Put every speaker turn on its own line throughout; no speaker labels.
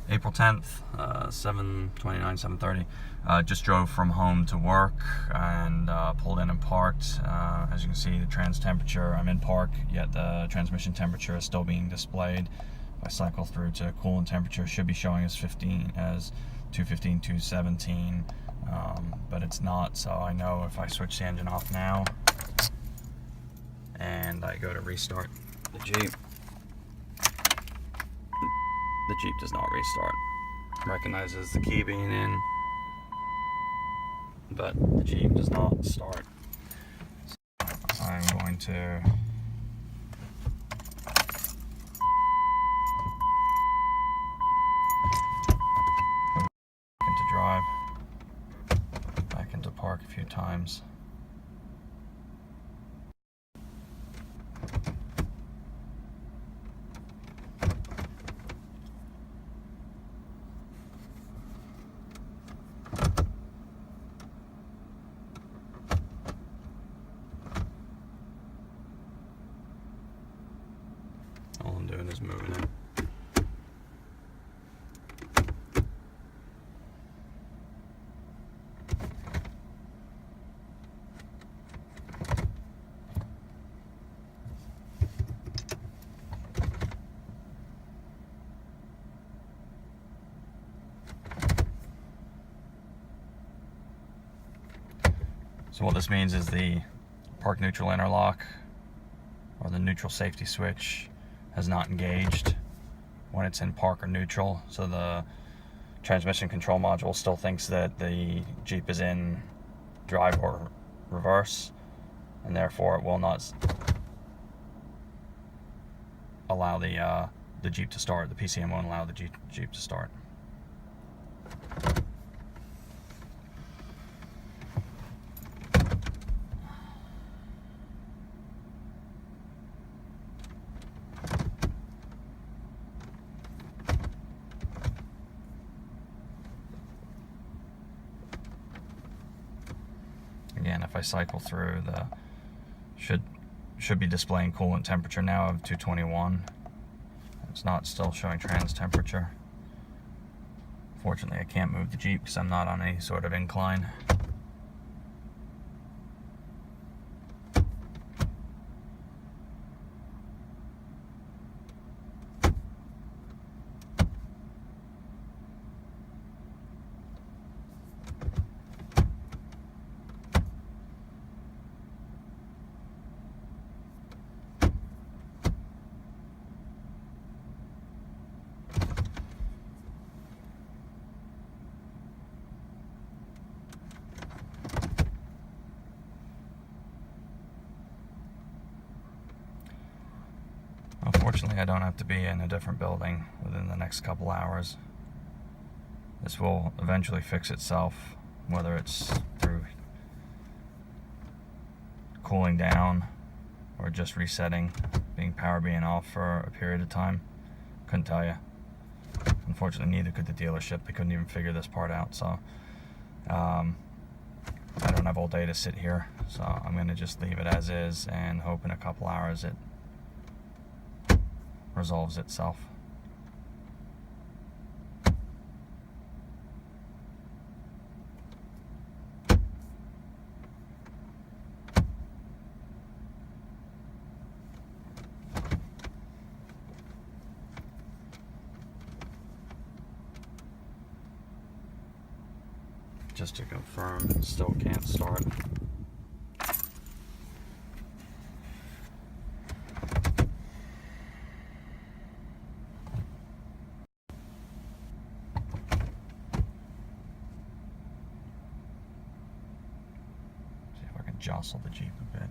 April 10th, 7:29, 7:30. Just drove from home to work and pulled in and parked. As you can see, the trans temperature, I'm in park, yet the transmission temperature is still being displayed. If I cycle through to coolant temperature, it should be showing as 215, 217, but it's not, so I know if I switch the engine off now and I go to restart the Jeep, the Jeep does not restart. Recognizes the key being in, but the Jeep does not start. So I'm going to into drive, back into park a few times. All I'm doing is moving it. So what this means is the park neutral interlock, or the neutral safety switch, has not engaged when it's in park or neutral. So the transmission control module still thinks that the Jeep is in drive or reverse, and therefore it will not allow the Jeep to start. The PCM won't allow the Jeep to start. Again, if I cycle through, the should be displaying coolant temperature now of 221. It's not still showing trans temperature. Fortunately, I can't move the Jeep because I'm not on any sort of incline. Unfortunately, I don't have to be in a different building within the next couple hours. This will eventually fix itself, whether it's through cooling down or just resetting, power being off for a period of time. Couldn't tell you. Unfortunately, neither could the dealership. They couldn't even figure this part out. So I don't have all day to sit here, so I'm going to just leave it as is and hope in a couple hours it resolves itself. Just to confirm, it still can't start. Jostle the Jeep a bit.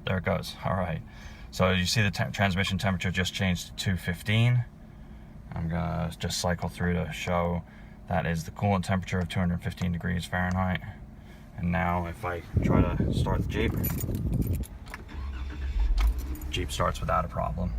there it goes. All right. So you see the transmission temperature just changed to 215. I'm gonna just cycle through to show that is the coolant temperature of 215 degrees Fahrenheit. And now if I try to start the Jeep, Jeep starts without a problem.